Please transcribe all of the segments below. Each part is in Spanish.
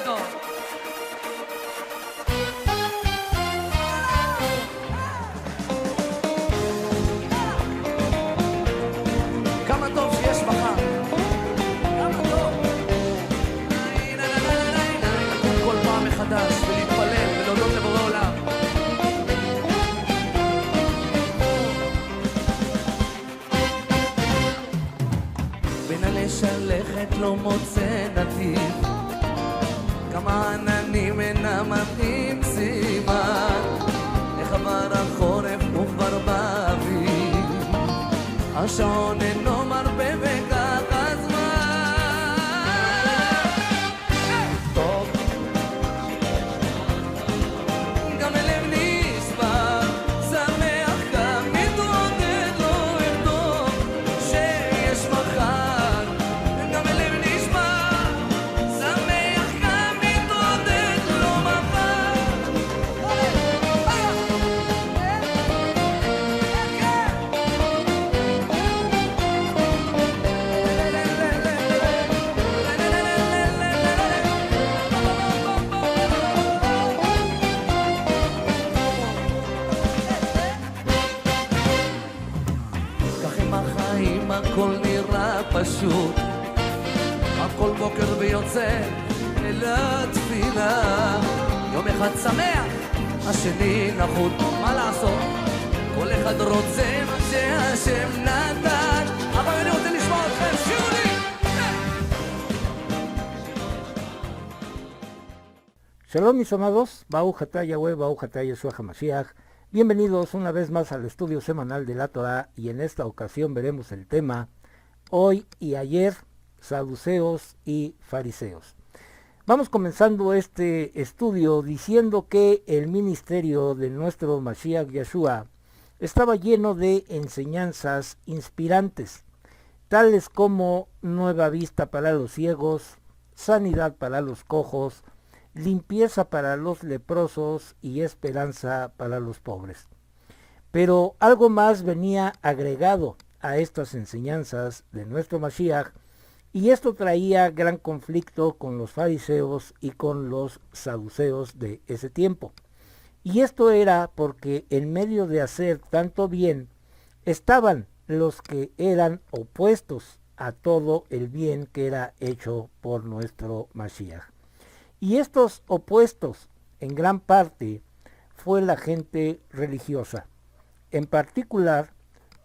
גדול. כמה טוב שיש מחר. כמה טוב. לקום כל פעם מחדש ולהתפלל ולהודות לבורא עולם. בין הלשלכת לא מוצא נתיב, כמה עננים אינם מתאים סימן, איך עבר החורף וכבר באביב, השעון אינו מרפה וכך הזמן. טוב, גם הלב נשבר, שמח גם מתעודד, לא ארדום שיש מחר. גם הלב נשבר, שמח גם מתעודד, לא מחר. כך עם החיים הכל נראה פשוט, הכל בוקר ויוצא אל התפילה, יום אחד שמח, השני נחות, מה לעשות? כל אחד רוצה מה שהשם נתן, אבל אני רוצה לשמוע אתכם, שירו לי! Shalom mis amados, Baruch atah Yahweh, Baruch atah Yeshua HaMashiach. Bienvenidos una vez más al estudio semanal de la Torah y en esta ocasión veremos el tema Hoy y ayer, saduceos y fariseos. Vamos comenzando este estudio diciendo que el ministerio de nuestro Mashiach Yeshua estaba lleno de enseñanzas inspirantes, tales como nueva vista para los ciegos, sanidad para los cojos, limpieza para los leprosos y esperanza para los pobres. Pero algo más venía agregado a estas enseñanzas de nuestro Mashiach, y esto traía gran conflicto con los fariseos y con los saduceos de ese tiempo. Y esto era porque en medio de hacer tanto bien estaban los que eran opuestos a todo el bien que era hecho por nuestro Mashiach. Y estos opuestos, en gran parte, fue la gente religiosa. En particular,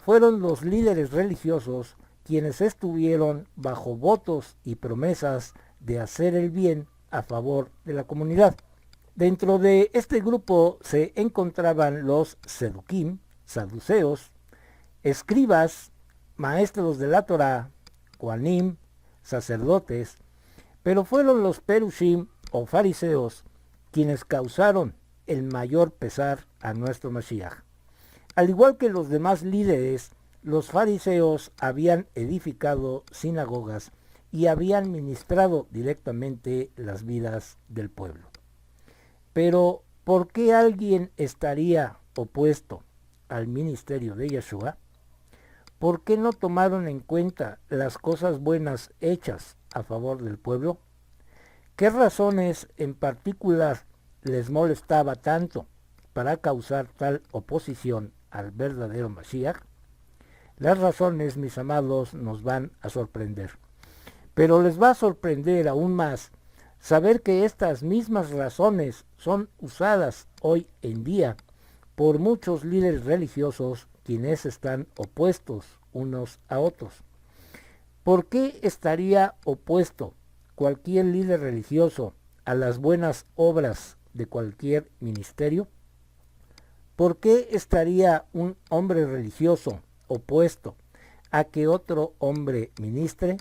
fueron los líderes religiosos quienes estuvieron bajo votos y promesas de hacer el bien a favor de la comunidad. Dentro de este grupo se encontraban los seduquim, saduceos, escribas, maestros de la Torá, kohanim, sacerdotes, pero fueron los perushim o fariseos quienes causaron el mayor pesar a nuestro Mashiach. Al igual que los demás líderes, los fariseos habían edificado sinagogas y habían ministrado directamente las vidas del pueblo. Pero, ¿por qué alguien estaría opuesto al ministerio de Yeshua? ¿Por qué no tomaron en cuenta las cosas buenas hechas a favor del pueblo? ¿Qué razones en particular les molestaba tanto para causar tal oposición al verdadero Mashiach? Las razones, mis amados, nos van a sorprender. Pero les va a sorprender aún más saber que estas mismas razones son usadas hoy en día por muchos líderes religiosos quienes están opuestos unos a otros. ¿Por qué estaría opuesto cualquier líder religioso a las buenas obras de cualquier ministerio? ¿Por qué estaría un hombre religioso opuesto a que otro hombre ministre?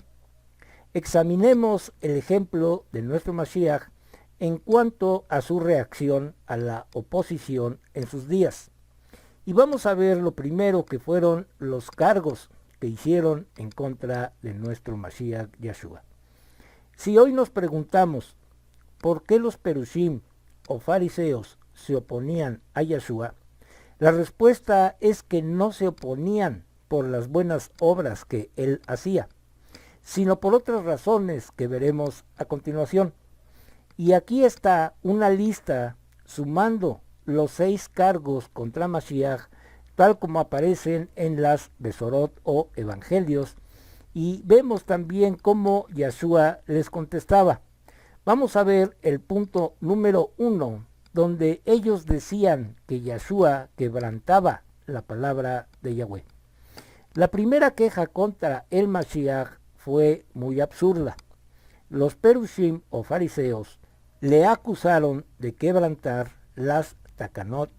Examinemos el ejemplo de nuestro Mashiach en cuanto a su reacción a la oposición en sus días. Y vamos a ver lo primero que fueron los cargos que hicieron en contra de nuestro Mashiach Yeshua. Si hoy nos preguntamos por qué los perushim o fariseos se oponían a Yeshua, la respuesta es que no se oponían por las buenas obras que él hacía, sino por otras razones que veremos a continuación. Y aquí está una lista sumando los 6 cargos contra Mashiach, tal como aparecen en las Besorot o Evangelios, y vemos también cómo Yeshua les contestaba. Vamos a ver el punto número 1, donde ellos decían que Yeshua quebrantaba la palabra de Yahweh. La primera queja contra el Mashiach fue muy absurda. Los perushim o fariseos le acusaron de quebrantar las takanot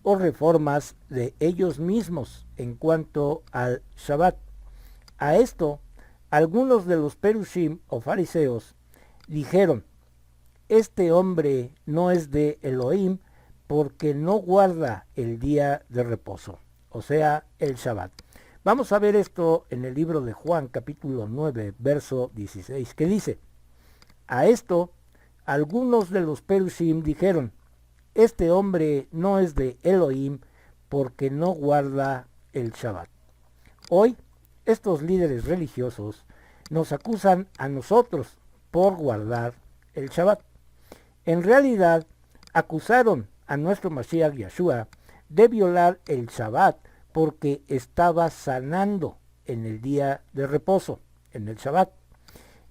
o reformas de ellos mismos en cuanto al Shabbat. A esto, algunos de los perushim o fariseos dijeron: este hombre no es de Elohim porque no guarda el día de reposo, o sea, el Shabbat. Vamos a ver esto en el libro de Juan, capítulo 9, verso 16, que dice: a esto, algunos de los perushim dijeron: este hombre no es de Elohim porque no guarda el Shabbat. Hoy, estos líderes religiosos nos acusan a nosotros por guardar el Shabbat. En realidad, acusaron a nuestro Mashiach Yeshua de violar el Shabbat porque estaba sanando en el día de reposo, en el Shabbat.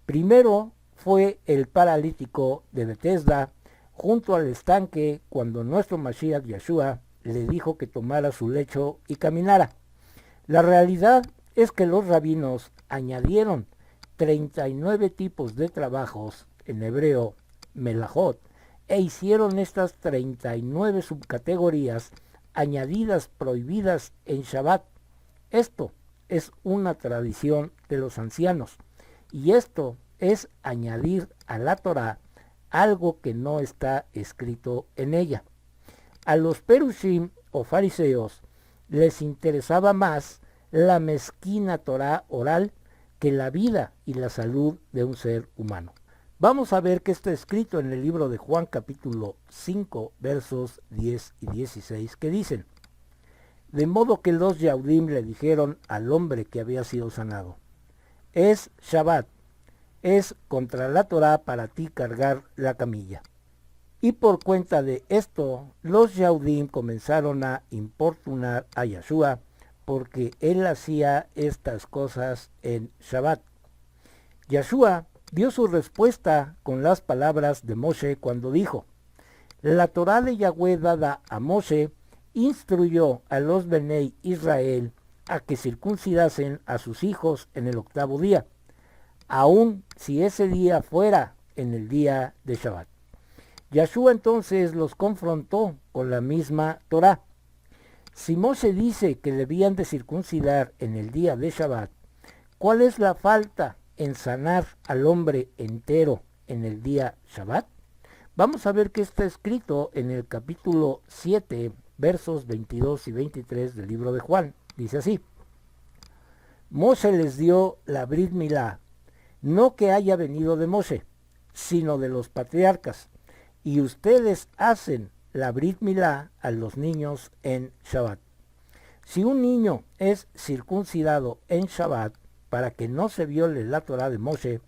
Primero fue el paralítico de Betesda junto al estanque cuando nuestro Mashiach Yeshua le dijo que tomara su lecho y caminara. La realidad es que los rabinos añadieron 39 tipos de trabajos, en hebreo melajot, e hicieron estas 39 subcategorías añadidas prohibidas en Shabbat. Esto es una tradición de los ancianos, y esto es añadir a la Torá algo que no está escrito en ella. A los perushim o fariseos les interesaba más la mezquina Torá oral que la vida y la salud de un ser humano. Vamos a ver qué está escrito en el libro de Juan capítulo 5 versos 10 y 16 que dicen: de modo que los Yahudim le dijeron al hombre que había sido sanado: es Shabbat, es contra la Torá para ti cargar la camilla. Y por cuenta de esto, los Yahudim comenzaron a importunar a Yeshua porque él hacía estas cosas en Shabbat. Yeshua dio su respuesta con las palabras de Moshe cuando dijo: la Torá de Yahweh dada a Moshe instruyó a los Benei Israel a que circuncidasen a sus hijos en el 8º día, aun si ese día fuera en el día de Shabbat. Yeshua entonces los confrontó con la misma Torá. Si Moshe dice que debían de circuncidar en el día de Shabbat, ¿cuál es la falta en sanar al hombre entero en el día Shabbat? Vamos a ver qué está escrito en el capítulo 7, versos 22 y 23 del libro de Juan. Dice así: Moshe les dio la Brit Milá, no que haya venido de Moshe, sino de los patriarcas, y ustedes hacen la Brit Milá a los niños en Shabbat. Si un niño es circuncidado en Shabbat para que no se viole la Torá de Moshe,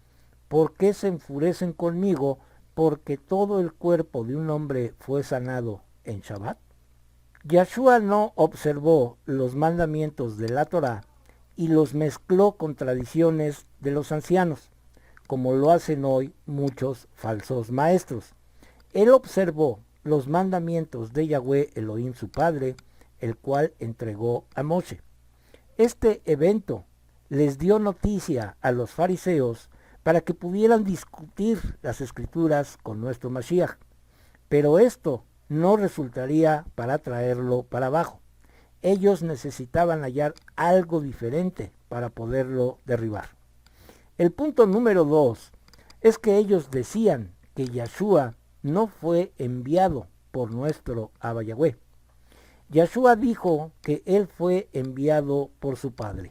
¿por qué se enfurecen conmigo porque todo el cuerpo de un hombre fue sanado en Shabbat? Yeshua no observó los mandamientos de la Torá y los mezcló con tradiciones de los ancianos, como lo hacen hoy muchos falsos maestros. Él observó los mandamientos de Yahweh Elohim su padre, el cual entregó a Moshe. Este evento les dio noticia a los fariseos para que pudieran discutir las escrituras con nuestro Mashiach, pero esto no resultaría para traerlo para abajo. Ellos necesitaban hallar algo diferente para poderlo derribar. El punto número 2 es que ellos decían que Yeshua no fue enviado por nuestro Abba Yahweh. Yeshua dijo que él fue enviado por su Padre.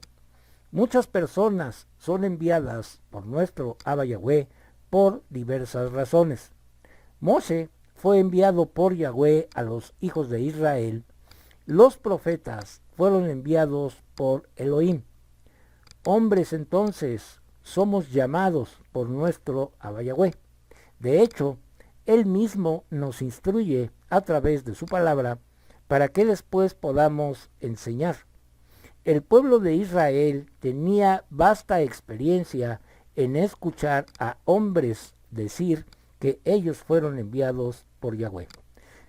Muchas personas son enviadas por nuestro Abba Yahweh por diversas razones. Moshe fue enviado por Yahweh a los hijos de Israel. Los profetas fueron enviados por Elohim. Hombres entonces somos llamados por nuestro Abba Yahweh. De hecho, Él mismo nos instruye a través de su palabra para que después podamos enseñar. El pueblo de Israel tenía vasta experiencia en escuchar a hombres decir que ellos fueron enviados por Yahweh.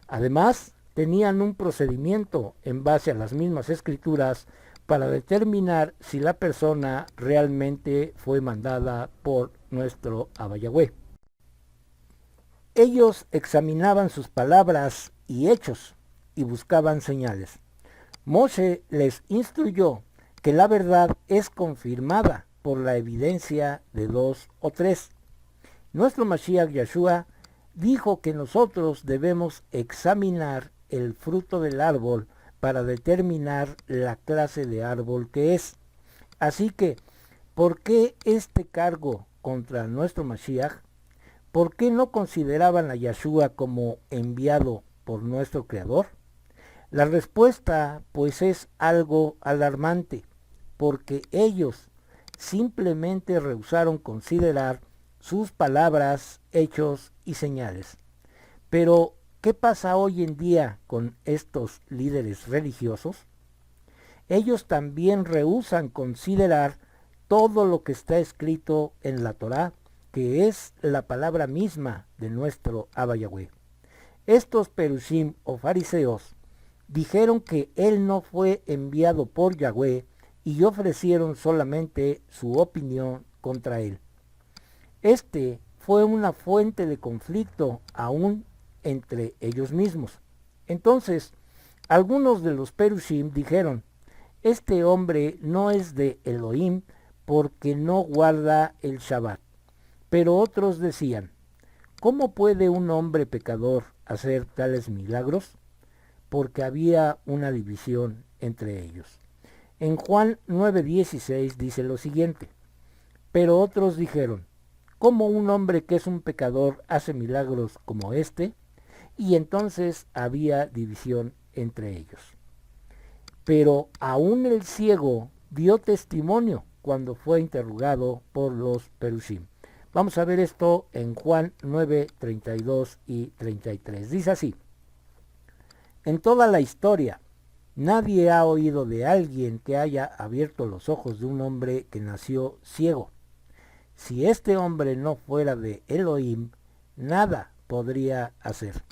Además, tenían un procedimiento en base a las mismas escrituras para determinar si la persona realmente fue mandada por nuestro Abba Yahweh. Ellos examinaban sus palabras y hechos y buscaban señales. Moshe les instruyó que la verdad es confirmada por la evidencia de 2 o 3. Nuestro Mashiach Yeshua dijo que nosotros debemos examinar el fruto del árbol para determinar la clase de árbol que es. Así que, ¿por qué este cargo contra nuestro Mashiach? ¿Por qué no consideraban a Yeshua como enviado por nuestro Creador? La respuesta, pues, es algo alarmante, porque ellos simplemente rehusaron considerar sus palabras, hechos y señales. Pero, ¿qué pasa hoy en día con estos líderes religiosos? Ellos también rehúsan considerar todo lo que está escrito en la Torá, que es la palabra misma de nuestro Abba Yahweh. Estos perushim o fariseos dijeron que él no fue enviado por Yahweh y ofrecieron solamente su opinión contra él. Este fue una fuente de conflicto aún entre ellos mismos. Entonces, algunos de los perushim dijeron, este hombre no es de Elohim porque no guarda el Shabbat. Pero otros decían, ¿cómo puede un hombre pecador hacer tales milagros? Porque había una división entre ellos. En Juan 9:16 dice lo siguiente, pero otros dijeron, ¿cómo un hombre que es un pecador hace milagros como este? Y entonces había división entre ellos. Pero aún el ciego dio testimonio cuando fue interrogado por los perushim. Vamos a ver esto en Juan 9, 32 y 33. Dice así, en toda la historia, nadie ha oído de alguien que haya abierto los ojos de un hombre que nació ciego. Si este hombre no fuera de Elohim, nada podría hacer.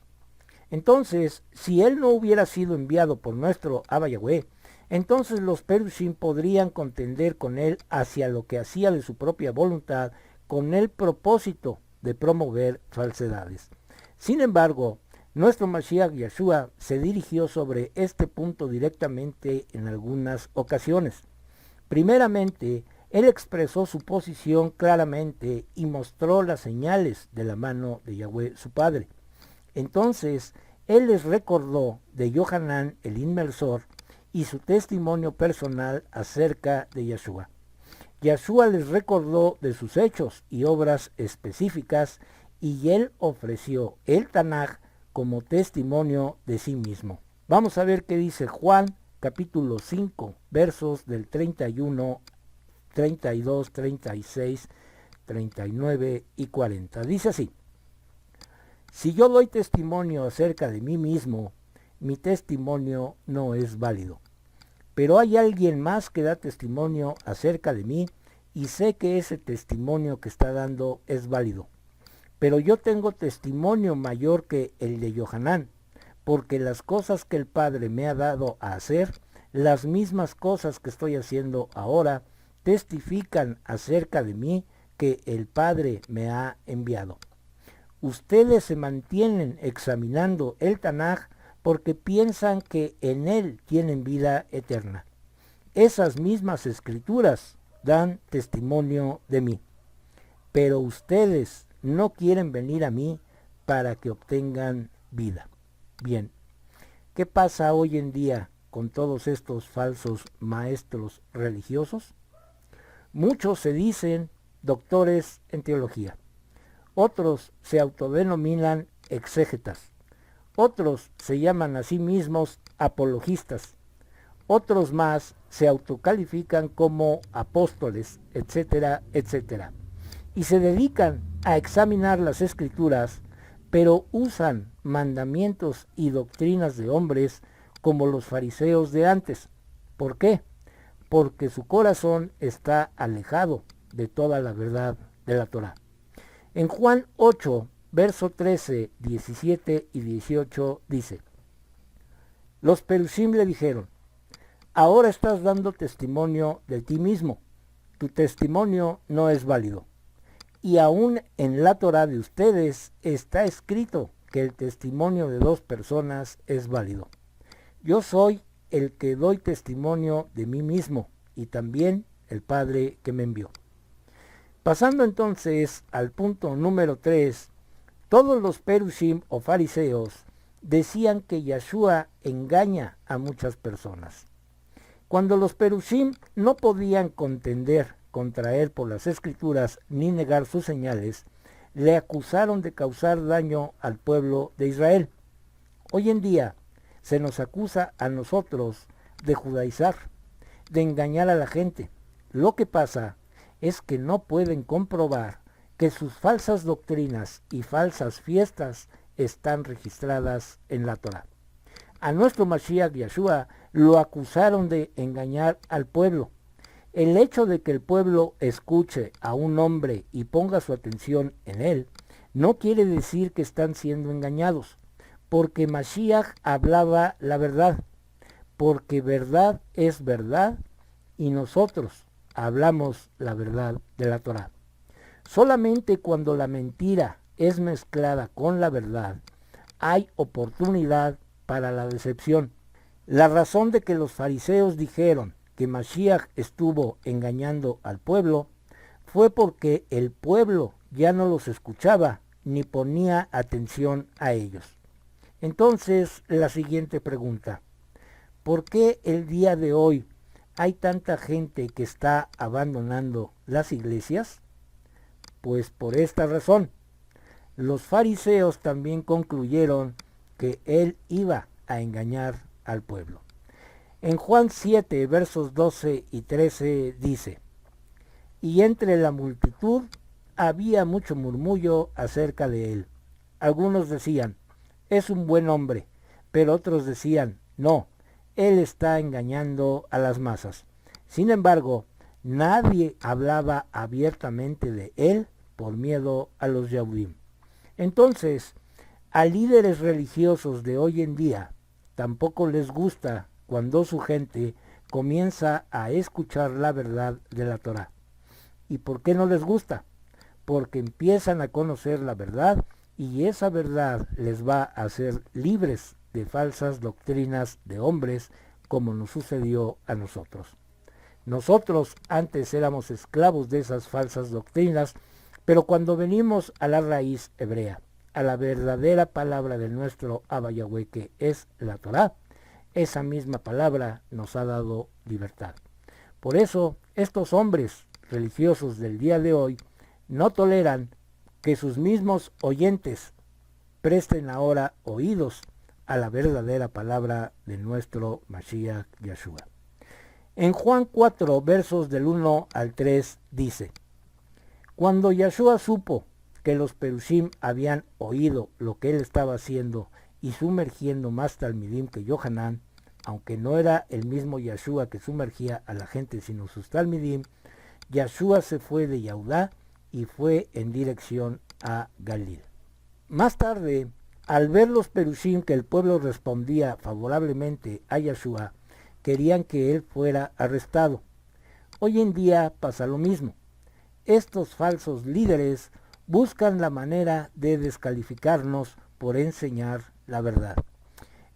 Entonces, si él no hubiera sido enviado por nuestro Abba Yahweh, entonces los perushim podrían contender con él hacia lo que hacía de su propia voluntad, con el propósito de promover falsedades. Sin embargo, nuestro Mashiach Yeshua se dirigió sobre este punto directamente en algunas ocasiones. Primeramente, él expresó su posición claramente y mostró las señales de la mano de Yahweh su Padre. Entonces, él les recordó de Yohanan el Inmersor y su testimonio personal acerca de Yeshua. Yeshua les recordó de sus hechos y obras específicas y él ofreció el Tanaj como testimonio de sí mismo. Vamos a ver qué dice Juan capítulo 5 versos del 31, 32, 36, 39 y 40. Dice así, si yo doy testimonio acerca de mí mismo, mi testimonio no es válido. Pero hay alguien más que da testimonio acerca de mí y sé que ese testimonio que está dando es válido. Pero yo tengo testimonio mayor que el de Yohanan, porque las cosas que el Padre me ha dado a hacer, las mismas cosas que estoy haciendo ahora, testifican acerca de mí que el Padre me ha enviado. Ustedes se mantienen examinando el Tanaj porque piensan que en él tienen vida eterna. Esas mismas escrituras dan testimonio de mí. Pero ustedes no quieren venir a mí para que obtengan vida. Bien, ¿qué pasa hoy en día con todos estos falsos maestros religiosos? Muchos se dicen doctores en teología. Otros se autodenominan exégetas. Otros se llaman a sí mismos apologistas. Otros más se autocalifican como apóstoles, etcétera, etcétera. Y se dedican a examinar las escrituras pero usan mandamientos y doctrinas de hombres como los fariseos de antes. ¿Por qué? Porque su corazón está alejado de toda la verdad de la Torá. En Juan 8, verso 13, 17 y 18 dice: los perushim le dijeron: ahora estás dando testimonio de ti mismo, tu testimonio no es válido. Y aún en la Torá de ustedes está escrito que el testimonio de dos personas es válido. Yo soy el que doy testimonio de mí mismo, y también el Padre que me envió. Pasando entonces al punto número 3, todos los perushim o fariseos decían que Yeshua engaña a muchas personas. Cuando los perushim no podían contender contra él por las escrituras ni negar sus señales, le acusaron de causar daño al pueblo de Israel. Hoy en día se nos acusa a nosotros de judaizar, de engañar a la gente. Lo que pasa es que no pueden comprobar que sus falsas doctrinas y falsas fiestas están registradas en la Torá. A nuestro Mashiach Yeshua lo acusaron de engañar al pueblo. El hecho de que el pueblo escuche a un hombre y ponga su atención en él, no quiere decir que están siendo engañados, porque Mashiach hablaba la verdad, porque verdad es verdad, y nosotros hablamos la verdad de la Torá. Solamente cuando la mentira es mezclada con la verdad, hay oportunidad para la decepción. La razón de que los fariseos dijeron que Mashiach estuvo engañando al pueblo fue porque el pueblo ya no los escuchaba ni ponía atención a ellos. Entonces, la siguiente pregunta: ¿por qué el día de hoy hay tanta gente que está abandonando las iglesias? Pues por esta razón. Los fariseos también concluyeron que él iba a engañar al pueblo. En Juan 7, versos 12 y 13 dice: y entre la multitud había mucho murmullo acerca de él. Algunos decían: es un buen hombre, pero otros decían: no, él está engañando a las masas. Sin embargo, nadie hablaba abiertamente de él por miedo a los Yahudim. Entonces, a líderes religiosos de hoy en día tampoco les gusta cuando su gente comienza a escuchar la verdad de la Torá. ¿Y por qué no les gusta? Porque empiezan a conocer la verdad y esa verdad les va a hacer libres de falsas doctrinas de hombres, como nos sucedió a nosotros. Nosotros antes éramos esclavos de esas falsas doctrinas, pero cuando venimos a la raíz hebrea, a la verdadera palabra de nuestro Abba Yahweh, que es la Torá, esa misma palabra nos ha dado libertad. Por eso, estos hombres religiosos del día de hoy no toleran que sus mismos oyentes presten ahora oídos a la verdadera palabra de nuestro Mashiach Yeshua. En Juan 4, versos del 1 al 3 dice: cuando Yeshua supo que los perushim habían oído lo que él estaba haciendo y sumergiendo más talmidim que Yohanan, aunque no era el mismo Yeshua que sumergía a la gente sino sus talmidim, Yeshua se fue de Yehudá y fue en dirección a Galil. Más tarde, al ver los perushim que el pueblo respondía favorablemente a Yeshua, querían que él fuera arrestado. Hoy en día pasa lo mismo. Estos falsos líderes buscan la manera de descalificarnos por enseñar la verdad.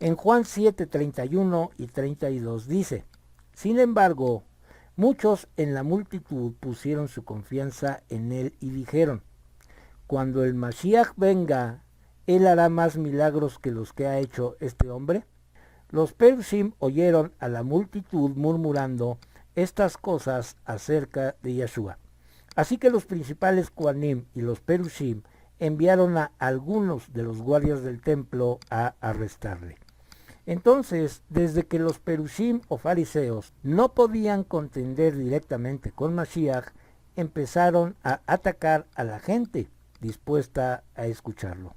En Juan 7, 31 y 32 dice: sin embargo, muchos en la multitud pusieron su confianza en él y dijeron: cuando el Mashiach venga, ¿él hará más milagros que los que ha hecho este hombre? Los perushim oyeron a la multitud murmurando estas cosas acerca de Yeshua. Así que los principales Kohanim y los perushim enviaron a algunos de los guardias del templo a arrestarle. Entonces, desde que los perushim o fariseos no podían contender directamente con Mashiach, empezaron a atacar a la gente dispuesta a escucharlo.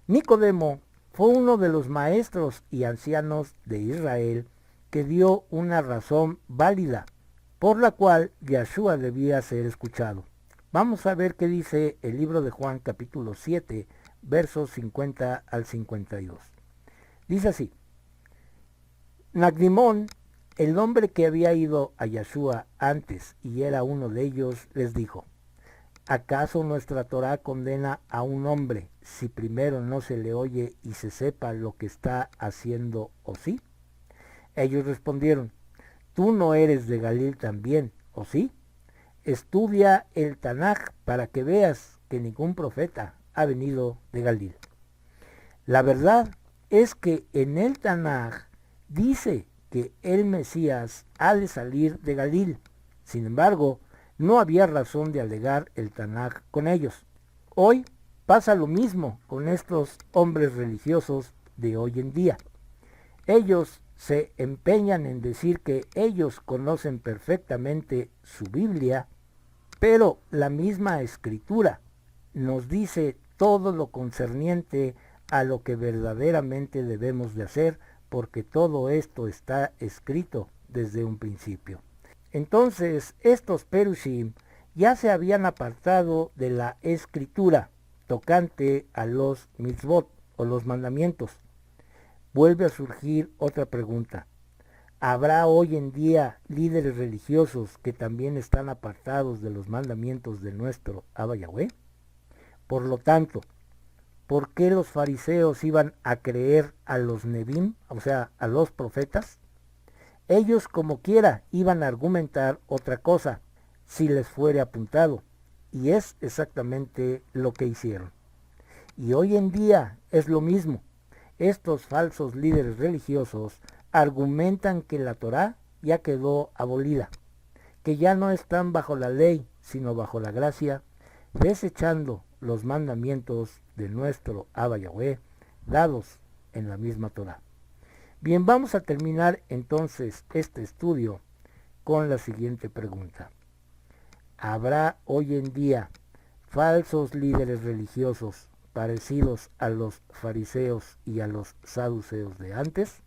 Nicodemo fue uno de los maestros y ancianos de Israel que dio una razón válida por la cual Yeshua debía ser escuchado. Vamos a ver qué dice el libro de Juan capítulo 7, versos 50 al 52. Dice así: Nacdimón, el hombre que había ido a Yeshua antes y era uno de ellos, les dijo: ¿acaso nuestra Torá condena a un hombre si primero no se le oye y se sepa lo que está haciendo o sí? Ellos respondieron: ¿tú no eres de Galil también, o sí? Estudia el Tanaj para que veas que ningún profeta ha venido de Galil. La verdad es que en el Tanaj dice que el Mesías ha de salir de Galil. Sin embargo, no había razón de alegar el Tanaj con ellos. Hoy pasa lo mismo con estos hombres religiosos de hoy en día. Ellos se empeñan en decir que ellos conocen perfectamente su Biblia, pero la misma Escritura nos dice todo lo concerniente a lo que verdaderamente debemos de hacer, porque todo esto está escrito desde un principio. Entonces, estos Perushim ya se habían apartado de la Escritura tocante a los mitzvot o los mandamientos. Vuelve a surgir otra pregunta. ¿Habrá hoy en día líderes religiosos que también están apartados de los mandamientos de nuestro Abba Yahweh? Por lo tanto, ¿por qué los fariseos iban a creer a los Nebim, o sea, a los profetas? Ellos como quiera iban a argumentar otra cosa si les fuere apuntado, y es exactamente lo que hicieron. Y hoy en día es lo mismo. Estos falsos líderes religiosos argumentan que la Torá ya quedó abolida, que ya no están bajo la ley, sino bajo la gracia, desechando los mandamientos de nuestro Abba Yahweh dados en la misma Torá. Bien, vamos a terminar entonces este estudio con la siguiente pregunta. ¿Habrá hoy en día falsos líderes religiosos parecidos a los fariseos y a los saduceos de antes?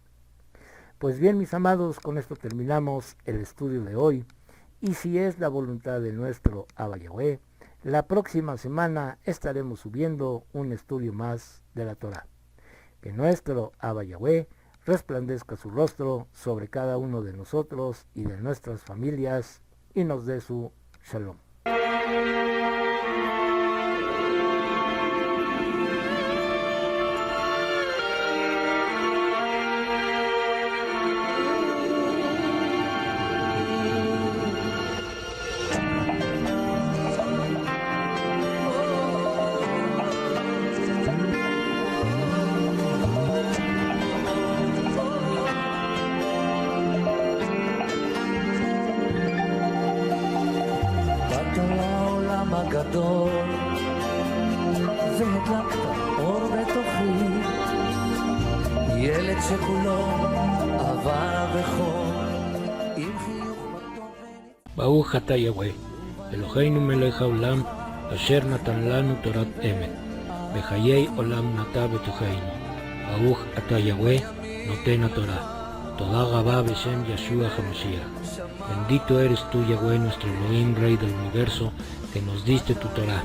Pues bien, mis amados, con esto terminamos el estudio de hoy, y si es la voluntad de nuestro Abba Yahweh, la próxima semana estaremos subiendo un estudio más de la Torá. Que nuestro Abba Yahweh resplandezca su rostro sobre cada uno de nosotros y de nuestras familias, y nos dé su shalom. הגדול והדלקת אור בתוכי, ילד שכולו אהבה וחום עם חיוך בתוכן. ברוך אתה יהוה, אלוהינו מלך העולם, אשר נתן לנו תורת אמת, בחיי עולם נטע בתוכנו. ברוך אתה יהוה, נותן התורה. תודה רבה בשם ישוע המשיח. Bendito eres tú, Yahweh, nuestro Elohim, Rey del universo, que nos diste tu Torah,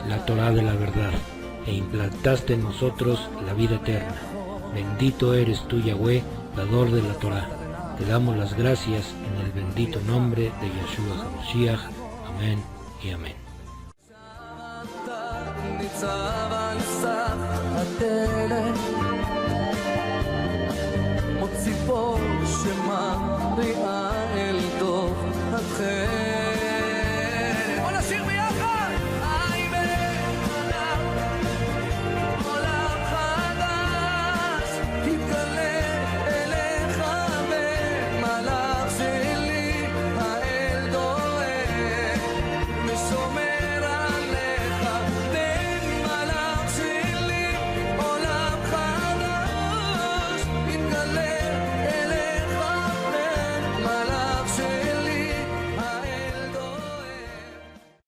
la Torah de la verdad, e implantaste en nosotros la vida eterna. Bendito eres tú, Yahweh, dador de la Torah. Te damos las gracias en el bendito nombre de Yeshua HaMashiach. Amén y amén. ציפור שמריעה אל טוב,